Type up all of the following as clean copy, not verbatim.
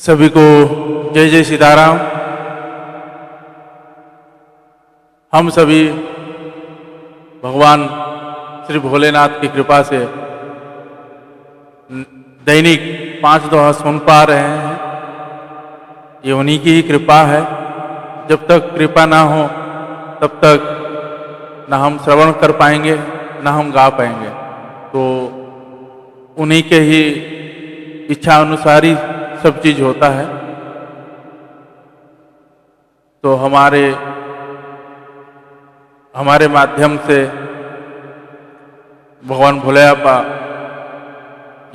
सभी को जय जय सीताराम। हम सभी भगवान श्री भोलेनाथ की कृपा से दैनिक 5 दोहा सुन पा रहे हैं। ये उन्हीं की ही कृपा है। जब तक कृपा ना हो तब तक ना हम श्रवण कर पाएंगे ना हम गा पाएंगे। तो उन्हीं के ही इच्छा अनुसार ही सब चीज होता है। तो हमारे माध्यम से भगवान भोलेनाथ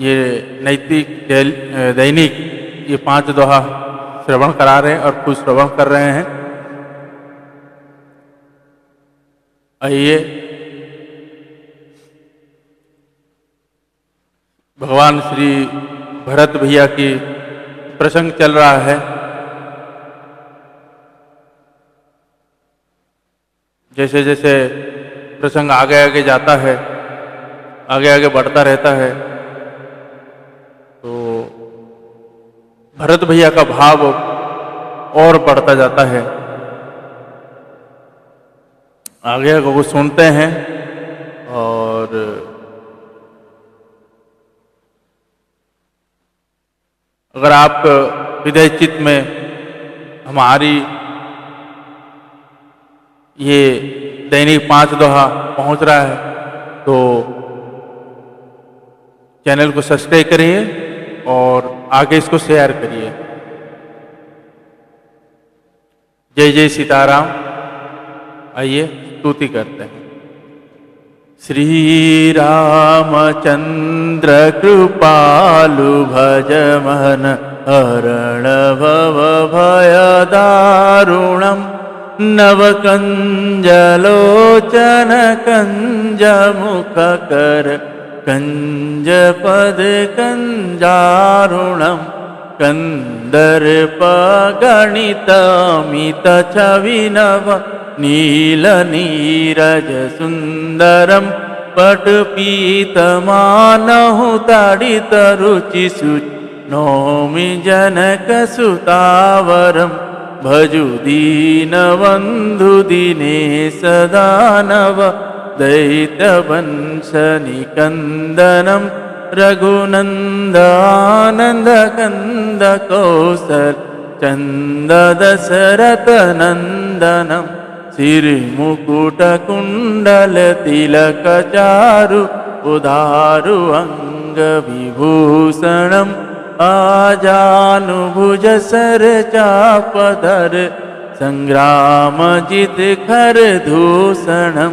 ये नैतिक दैनिक ये 5 दोहा श्रवण करा रहे हैं और खुद श्रवण कर रहे हैं। आइए भगवान श्री भरत भैया की प्रसंग चल रहा है। जैसे जैसे प्रसंग आगे आगे जाता है, आगे आगे बढ़ता रहता है, तो भरत भैया का भाव और बढ़ता जाता है। आगे आगे वो सुनते हैं और अगर आप हृदय चित्त में हमारी ये दैनिक 5 दोहा पहुंच रहा है तो चैनल को सब्सक्राइब करिए और आगे इसको शेयर करिए। जय जय सीताराम। आइए स्तुति करते हैं। श्री रामचंद्र कृपालु भज मन हरण भव भय दारुणम नवकंजलोचन कंज मुख कर कंज पद कंजारुणम कंदर्प गणितमित छविनव नील नीरज सुंदरम पटपीतमानहु ताडित रुचि नौमि जनक सुतावरम भजु दीनबंधु दिनेश दानव दैत्यवंश निकंदनम रघुनंदनंद कंद कौशल चंद दशरथ नंदनम श्रीमुकुट कुंडल तिलक चारु उदारु अंग विभूषणम आजानुभुज सर चापधर संग्रामजित खर दूषणम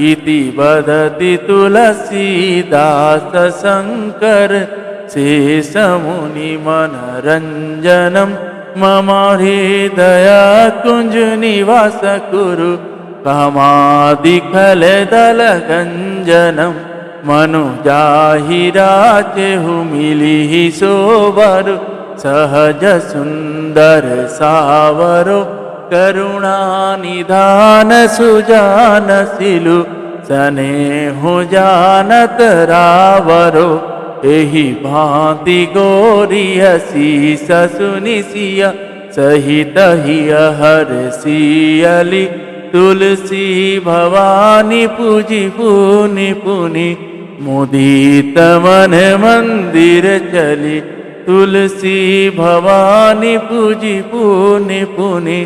इति वदति तुलसीदास शंकर शेषमुनि मनरंजनम मम हृदय कुंज निवास कुरु कामादिखल दल गंजनम मनुजाहिराचेहु मिलिहि सोबर सहज सुंदर सावरो करुणा निधान सुजान सिलु स्नेहु जानत रावरो एहि भांति गोरिय शीस सुनिसिया सहित हिय हर सियली तुलसी भवानी पूजी पुनि पुनि मुदित मन मंदिर चली तुलसी भवानी पूजी पुनि पुनि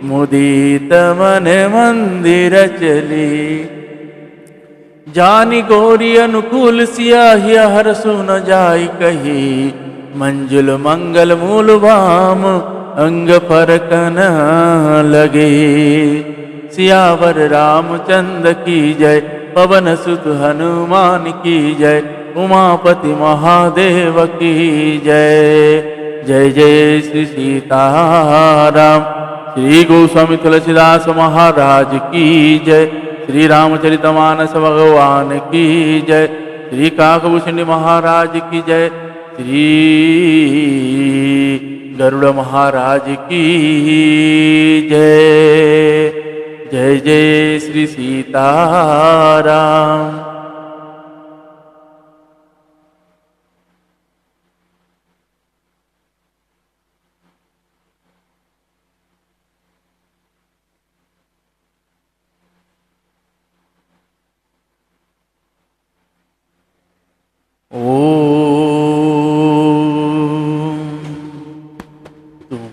मुदित मन मंदिर चली। जानी गौरी अनुकूल सियाहिया हर सुन जाय कही मंजुल मंगल मूल वाम अंग फरकन लगे। सियावर रामचंद्र की जय पवन सुत हनुमान की जय उमापति महादेव की जय। जय जय श्री सीताराम। श्री गोस्वामी तुलसीदास महाराज की जय। श्री रामचरितमानस भगवान की जय। श्री काकभूषणी महाराज की जय। श्री गरुड़ महाराज की जय। जय जय श्री सीताराम।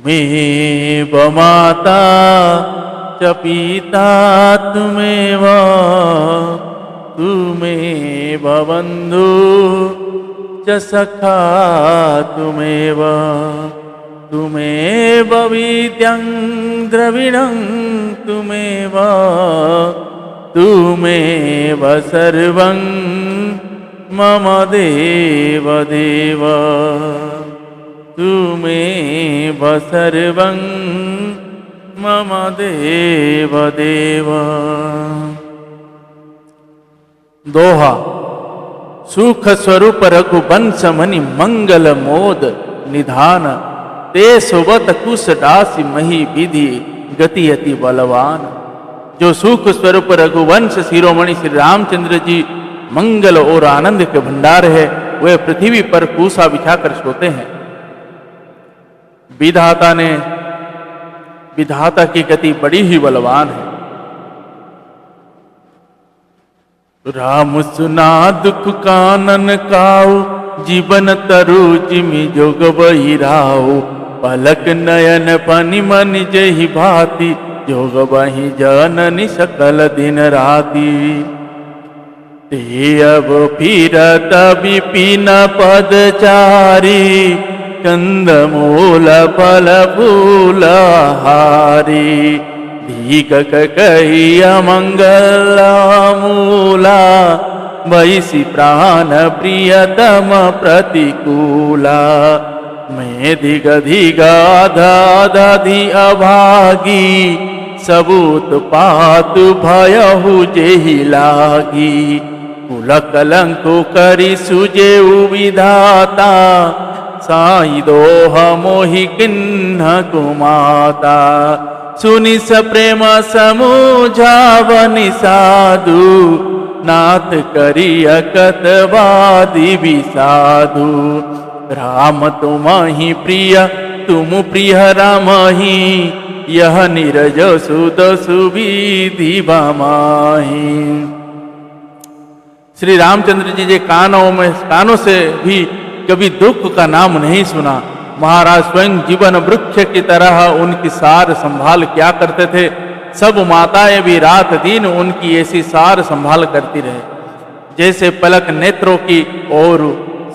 त्वमेव माता च पिता त्वमेव, त्वमेव बन्धु च सखा त्वमेव, त्वमेव विद्यं द्रविणं त्वमेव, त्वमेव सर्वं मम देव देव, त्वमेव सर्वं मम देव देव। दोहा। सुख स्वरूप रघुवंश मणि मंगल मोद निधान, ते सुबत कुश दासी मही विधि गति अति बलवान। जो सुख स्वरूप रघुवंश शिरोमणि श्री रामचंद्र जी मंगल और आनंद के भंडार है, वे पृथ्वी पर कुशा बिछाकर सोते हैं। विधाता की गति बड़ी ही बलवान है। राम सुना दुख कानन काऊ, जीवन तरु जिमि जोग बहिराऊ। पलक नयन पनि मन जहि भांति, जोग बहि जननी सकल दिन राति। ते अब फिरत विपिन पदचारी, कंद मूल फल फूल हारी। धीकक कहिय मंगल मूला, वैसी प्राण प्रियतम प्रतिकूला। मैं धिग धिगाधी अभागी, सबूत पातु भयहु जेहि लागी। कुल कलंको करि सुजेउ विधाता, साई दोह मोहि किन्ह कुमाता। सुनि स प्रेम समुझावनि साधु, नाथ करिय कतवादि विसाधु। राम तुमहि प्रिय तुम प्रिय रामहि, यह नीरज सुत सुविधि बमाहि। श्री रामचंद्र जी के कानों से भी कभी दुख का नाम नहीं सुना। महाराज स्वयं जीवन वृक्ष की तरह उनकी सार संभाल किया करते थे। सब माताएं भी रात दिन उनकी ऐसी सार संभाल करती रहे, जैसे पलक नेत्रों की और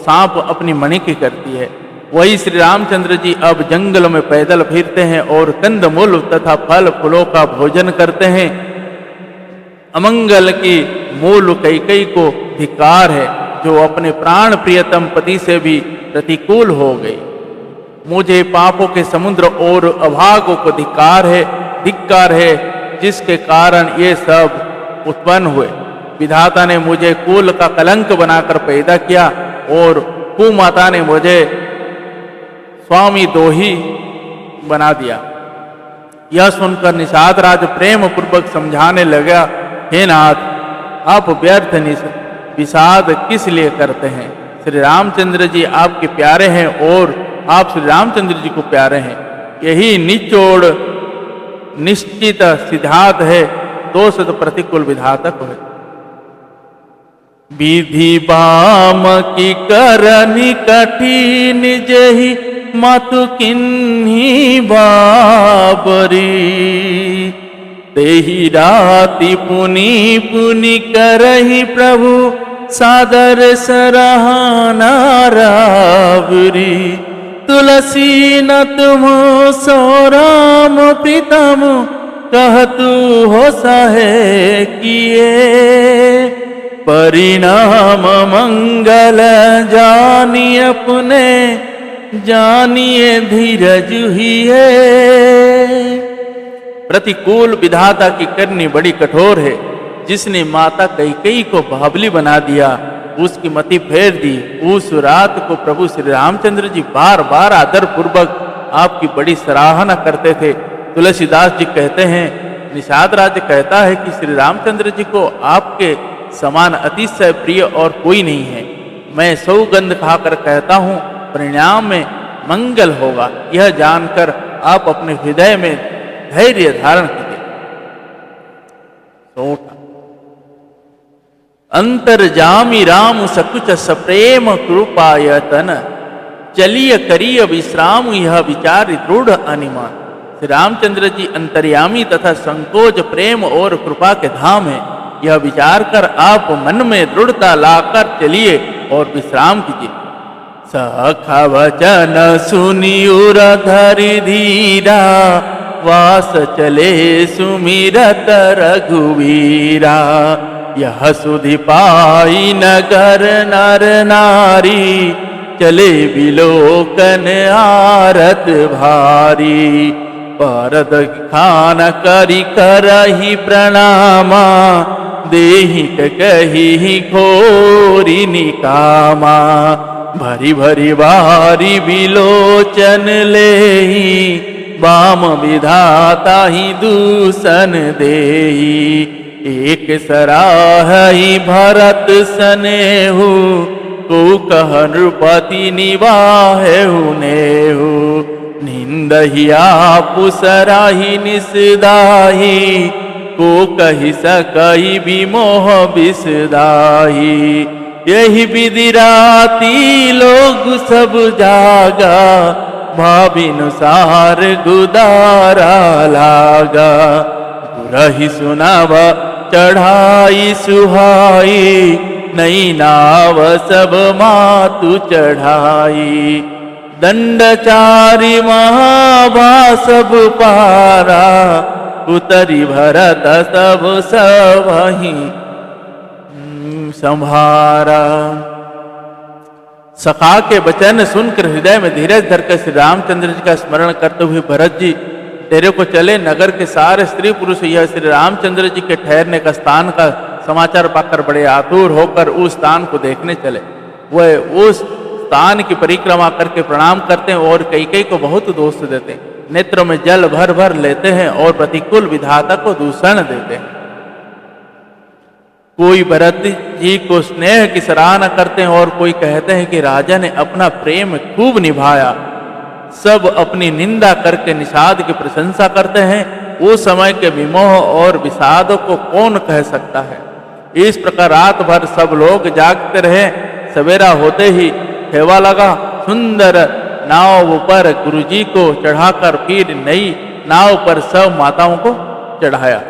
सांप अपनी मणि की करती है। वही श्री रामचंद्र जी अब जंगल में पैदल फिरते हैं और कंदमूल तथा फल फूलों का भोजन करते हैं। अमंगल की मूल कैकई को धिक्कार है, जो अपने प्राण प्रियतम पति से भी प्रतिकूल हो गई। मुझे पापों के समुद्र और अभागों को धिक्कार है, जिसके कारण ये सब उत्पन्न हुए। विधाता ने मुझे कुल का कलंक बनाकर पैदा किया और कुमाता ने मुझे स्वामी दोही बना दिया। यह सुनकर निषाद राज प्रेम पूर्वक समझाने लगा, हे नाथ, आप व्यर्थ विषाद किस लिए करते हैं? श्री रामचंद्र जी आपके प्यारे हैं और आप श्री रामचंद्र जी को प्यारे हैं। यही निचोड़ निश्चित सिद्धांत है, दोष तो प्रतिकूल विधातक है। विधि बाम की करनी कठिन, जही मातु किन्ही बाबरी। तेहि राति पुनि पुनि करहि प्रभु, सादर सराहना रावरी। तुलसी न तुम सो राम प्रीतम, कहतु हो सहे किए। परिणाम मंगल जानी अपने, जानिए धीरज हुए। प्रतिकूल विधाता की करनी बड़ी कठोर है। जिसने माता कैकेयी को बावली बना दिया, उसकी मति फेर दी। उस रात को प्रभु श्री रामचंद्र जी बार बार आदर पूर्वक आपकी बड़ी सराहना करते थे। तुलसीदास जी कहते हैं, निषाद राज कहता है कि श्री रामचंद्र जी को आपके समान अतिशय प्रिय और कोई नहीं है। मैं सौगंध खाकर कहता हूँ, परिणाम में मंगल होगा। यह जानकर आप अपने हृदय में धैर्य धारण कीजिए। अंतर्जामी राम सकुच सप्रेम कृपायतन, चलिय करिय विश्राम यह विचार दृढ़ अनुमान। श्री रामचंद्र जी अंतर्यामी तथा संकोच प्रेम और कृपा के धाम है। यह विचार कर आप मन में दृढ़ता लाकर चलिए और विश्राम कीजिए। सखा वचन सुनी उर धरि धीरा, वास चले सुमिरत रघुवीरा। यह सुधि पाई नगर नर नारी, चले विलोकन आरत भारी। परद खान करि करहि प्रणामा, देहि कहि घोरी निकामा। भरी भरी बारी विलोचन लेहि, वाम विधाता ही दूषण देहि। एक सराहि भरत सनेहु, को कह नृपति निवाहेहु नेहु। निंदहि आपु सराहि निसदाहि, को कहि सकहि विमोह विसदाहि। यही विधि राती लोग सब जागा, भाविनुसार गुदारा लागा। गुरहि सुनाव चढ़ाई सुहाई, नई नाव सब मातु चढ़ाई। दंडचारी महाभा सब पारा, उतरी भरत सब सबहि संभारा। सखा के वचन सुनकर हृदय में धीरज धरकर श्री रामचंद्र जी का स्मरण करते हुए भरत जी तेरे को चले नगर के सारे स्त्री पुरुष यह श्री रामचंद्र जी के ठहरने का स्थान का समाचार पाकर बड़े आतुर होकर उस स्थान को देखने चले। वह उस स्थान की परिक्रमा करके प्रणाम करते हैं और कई को बहुत दोष देते हैं। नेत्रों में जल भर भर लेते हैं और प्रतिकूल विधाता को दूषण देते हैं। कोई भरत जी को स्नेह की सराहना करते हैं और कोई कहते हैं कि राजा ने अपना प्रेम खूब निभाया। सब अपनी निंदा करके निषाद की प्रशंसा करते हैं। उस समय के विमोह और विषाद को कौन कह सकता है। इस प्रकार रात भर सब लोग जागते रहे। सवेरा होते ही ठेवा लगा। सुंदर नाव पर गुरुजी को चढ़ाकर फिर नई नाव पर सब माताओं को चढ़ाया।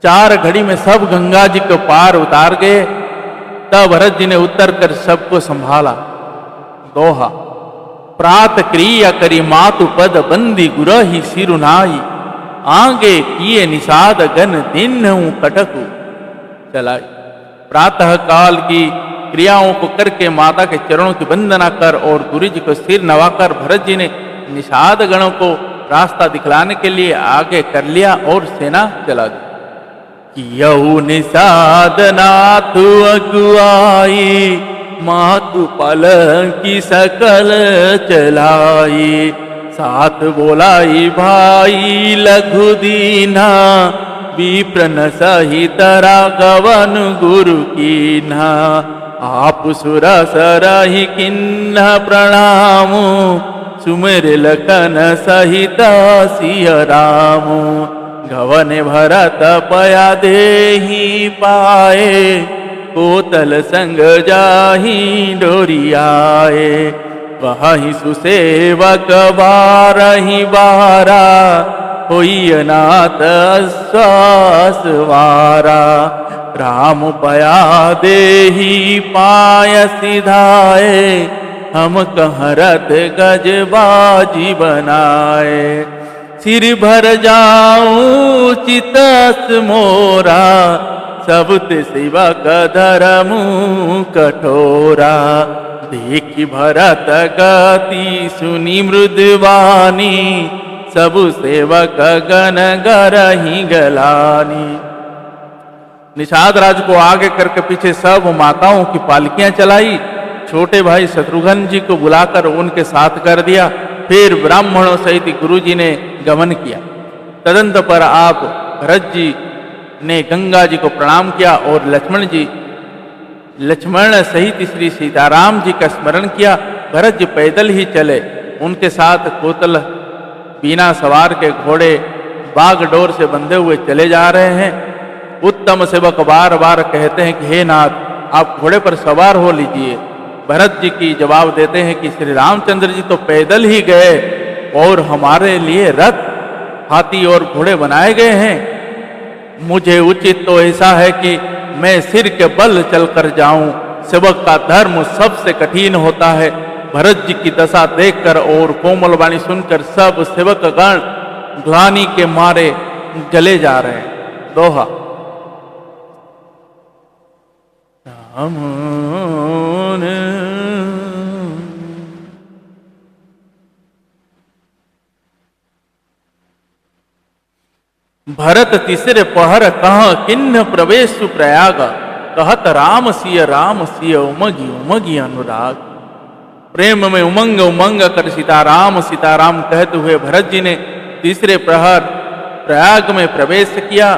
4 घड़ी में सब गंगा जी को पार उतार गए। तब भरत जी ने उतर कर सबको संभाला। दोहा प्रात क्रिया करी मातु पद बंदी गुरहि सिरुनाई। आगे किए निषाद गन दिन कटकु चलाई। प्रातः काल की क्रियाओं को करके माता के चरणों की वंदना कर और गुरु जी को सिर नवाकर भरत जी ने निषाद गणों को रास्ता दिखलाने के लिए आगे कर लिया और सेना चला दी। कियऊ निषाद नाथु अगुआई, मातु पलंकी सकल चलाई। साथ बोलाई भाई लघु दीना, विप्रन सहित राघवन गुरु कीन्हा। आप सुर सरहि किन्ह प्रणामु, सुमिर लखन सहित सिय रामु। गवन भरत पया देहि पाए, कोतल संग जाहि डोरियाए। वही सुसेवक बारहि बारा, होई अनाथ श्वास वारा। राम पया देहि पाय सिधाए, हम कहरत गज बाजी बनाए। सिर भर जाऊं चितस मोरा, सबत सेवक धरमु कठोरा। देखी भरत गति सुनी मृदवानी, सब सेवक गण गरहि गलानी। निषाद राज को आगे करके पीछे सब माताओं की पालकियां चलाई। छोटे भाई शत्रुघ्न जी को बुलाकर उनके साथ कर दिया। फिर ब्राह्मणों सहित गुरु जी ने गमन किया। तदंतर आप भरत जी ने गंगा जी को प्रणाम किया और लक्ष्मण सहित श्री सीताराम जी का स्मरण किया। भरत जी पैदल ही चले। उनके साथ कोतल बिना सवार के घोड़े बागडोर से बंधे हुए चले जा रहे हैं। उत्तम सेवक बार बार कहते हैं कि हे नाथ, आप घोड़े पर सवार हो लीजिए। भरत जी की जवाब देते हैं कि श्री रामचंद्र जी तो पैदल ही गए और हमारे लिए रथ, हाथी और घोड़े बनाए गए हैं। मुझे उचित तो ऐसा है कि मैं सिर के बल चलकर जाऊं। सेवक का धर्म सबसे कठिन होता है। भरत जी की दशा देखकर और कोमल वाणी सुनकर सब सेवक गण ग्लानि के मारे जले जा रहे हैं। दोहा। राम भरत तीसरे पहर कह किन्न प्रवेश प्रयाग, कहत राम सिय उमगी उमगी अनुराग। प्रेम में उमंग उमंग कर सीताराम सीताराम कहते हुए भरत जी ने तीसरे प्रहर प्रयाग में प्रवेश किया।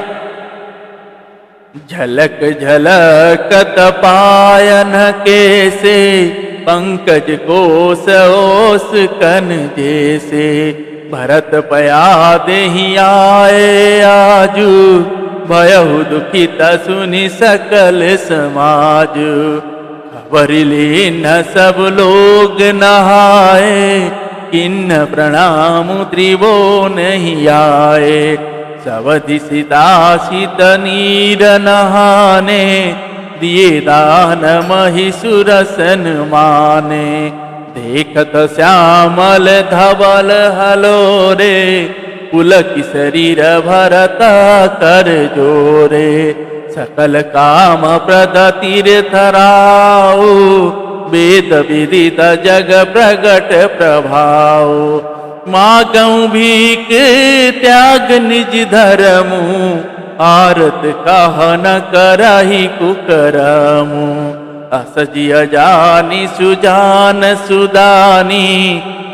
झलक झलकत पायन कैसे, पंकज कोस ओस कन जैसे। भरत पया देहि आए आजू, भयहु दुखित सुनि सकल समाज। खबर ले न सब लोग नहाए, किन्न प्रणाम त्रिभो नहीं आए। सवधि सीता शीत नीर नहाने, दिए दान महिषुरसन माने। देखत श्यामल धवल हलोरे, पुलक शरीर भरता कर जोरे। सकल काम प्रद तीर्थराओ, वेद विदित जग प्रगट प्रभाव। मागऊं भीख त्याग निज धर्मु, आरत कह न करहि कुकरमु। असजी अजानी सुजान सुदानी,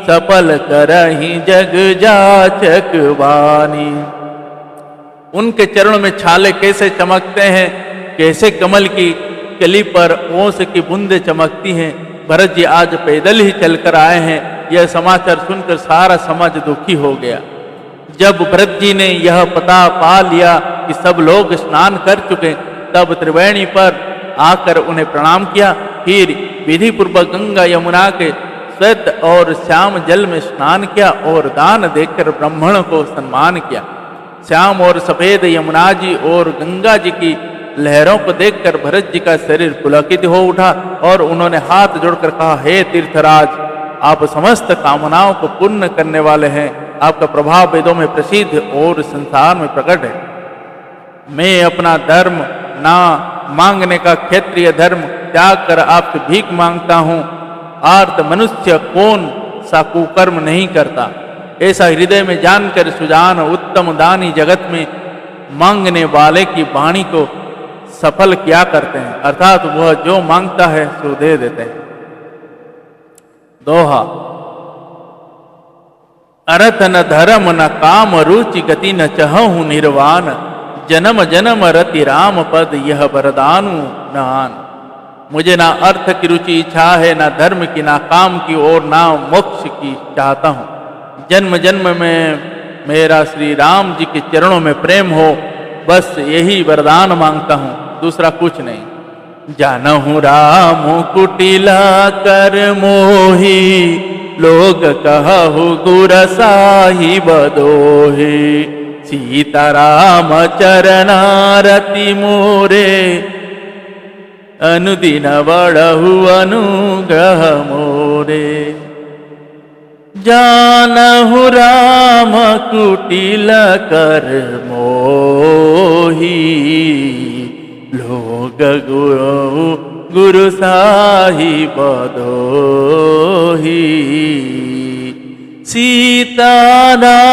सफल करहि जग जाचक वानी। उनके चरणों में छाले कैसे चमकते हैं, कैसे कमल की कली पर ओस की बूंदे चमकती हैं। भरत जी आज पैदल ही चलकर आए हैं। यह समाचार सुनकर सारा समाज दुखी हो गया। जब भरत जी ने यह पता पा लिया कि सब लोग स्नान कर चुके, तब त्रिवेणी पर आकर उन्हें प्रणाम किया। फिर विधि पूर्वक गंगा यमुना के श्वेत और श्याम जल में स्नान किया और दान देकर ब्राह्मण को सम्मान किया। श्याम और सफेद यमुना जी और गंगा जी की लहरों को देखकर भरत जी का शरीर पुलकित हो उठा और उन्होंने हाथ जोड़कर कहा, हे तीर्थराज, आप समस्त कामनाओं को पूर्ण करने वाले हैं। आपका प्रभाव वेदों में प्रसिद्ध और संसार में प्रकट है। मैं अपना धर्म ना मांगने का क्षत्रिय धर्म त्याग कर आपसे भीख मांगता हूँ। आर्त मनुष्य कौन सा कुकर्म नहीं करता। ऐसा हृदय में जानकर सुजान उत्तम दानी जगत में मांगने वाले की वाणी को सफल किया करते हैं, अर्थात वह जो मांगता है सो दे देते हैं। दोहा। अर्थ न धर्म न काम रुचि गति न चहु निर्वाण, जन्म जन्म रति राम पद यह वरदानु नान। मुझे ना अर्थ की रुचि इच्छा है, ना धर्म की, ना काम की और ना मोक्ष की चाहता हूँ। जन्म जन्म में मेरा श्री राम जी के चरणों में प्रेम हो, बस यही वरदान मांगता हूँ, दूसरा कुछ नहीं। जानहु राम कुटिला कर मोही, लोग कहु गुर साहिब दोहे। सीताराम चरणारति मोरे, अनुदिन बड़हु अनुग्रह मोरे। जानहु राम कुटिल कर मोही, लोग गुरु साहिब दोही। सीताराम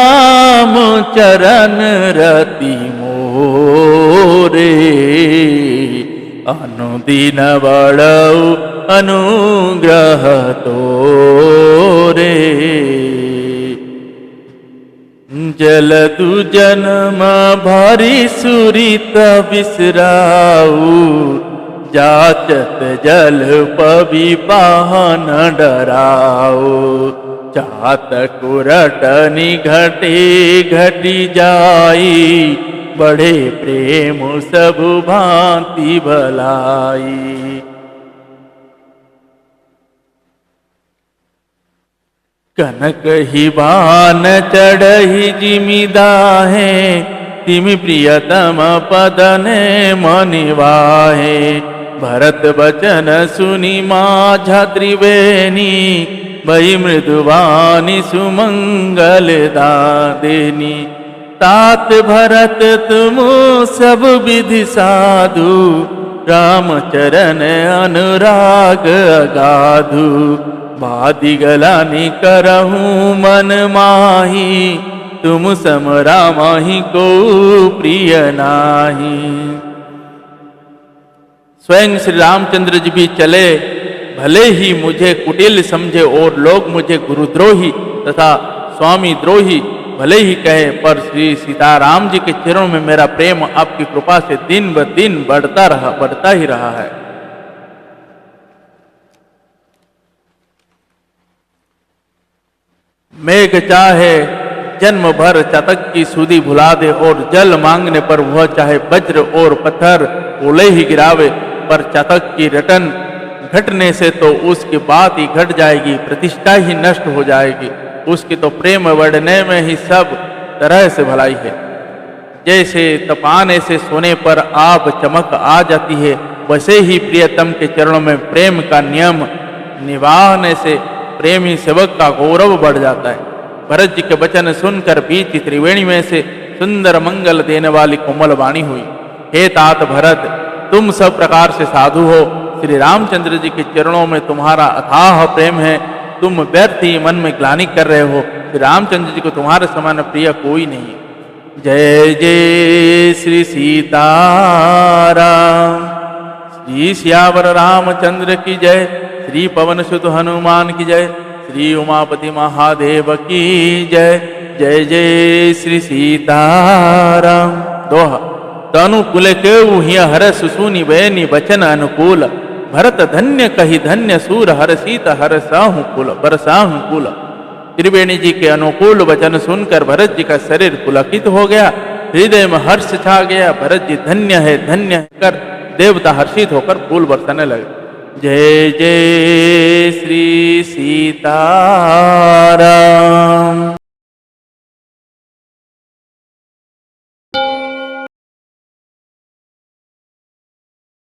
चरण रति मोरे, अनुदिन बड़ऊ अनुग्रह तोरे। जलदु जन्म भरी सुरित बिसराऊ, जाचत जल पवि पाहन डराऊ। चात कुरट निघटे घटी जाई, बढ़े प्रेम सब भांति भलाई। कनक ही बान चढ़ही जिमिदाहे, तिमि प्रियतम पदने मनिवाहे। भरत बचन सुनि माझा त्रिवेणी, भई मृदुवानी सुमंगल दादिनी। तात भरत तुम सब विधि साधु, राम चरण अनुराग अगाधु। बादि गलानी करहूँ मन माही, तुम सम रामाहि को प्रिय नाही। स्वयं श्री रामचंद्र जी भी चले, भले ही मुझे कुटिल समझे और लोग मुझे गुरुद्रोही तथा स्वामी द्रोही भले ही कहे, पर श्री सीताराम जी के चरणों में मेरा प्रेम आपकी कृपा से दिन ब दिन बढ़ता ही रहा है। मेघ चाहे जन्म भर चातक की सुधि भुला दे, और जल मांगने पर वह चाहे वज्र और पत्थर ओले ही गिरावे, पर चातक की रटन घटने से तो उसकी बात ही घट जाएगी, प्रतिष्ठा ही नष्ट हो जाएगी। उसकी तो प्रेम बढ़ने में ही सब तरह से भलाई है। जैसे तपाने से सोने पर आब चमक आ जाती है, वैसे ही प्रियतम के चरणों में प्रेम का नियम निभाने से प्रेमी सेवक का गौरव बढ़ जाता है। भरत जी के वचन सुनकर बीच त्रिवेणी में से सुंदर मंगल देने वाली कोमल वाणी हुई, हे तात भरत, तुम सब प्रकार से साधु हो, श्री रामचंद्र जी के चरणों में तुम्हारा अथाह प्रेम है, तुम व्यर्थ ही मन में ग्लानि कर रहे हो, श्री रामचंद्र जी को तुम्हारे समान प्रिय कोई नहीं। जय जय श्री सीताराम, श्री सियावर रामचंद्र की जय, श्री पवन सुत हनुमान की जय, श्री उमापति महादेव की जय। जय जय श्री सीताराम। दोहा। तनु कुल के हर सुसुनि बैनी वचन अनुकूल, भरत धन्य कही धन्य सूर हर सीत हर साहु कुल बरसाहु कुल। त्रिवेणी जी के अनुकूल वचन सुनकर भरत जी का शरीर पुलकित हो गया, हृदय में हर्ष छा गया। भरत जी धन्य है कर देवता हर्षित होकर फूल बरसाने लगे। जय जय श्री सीताराम।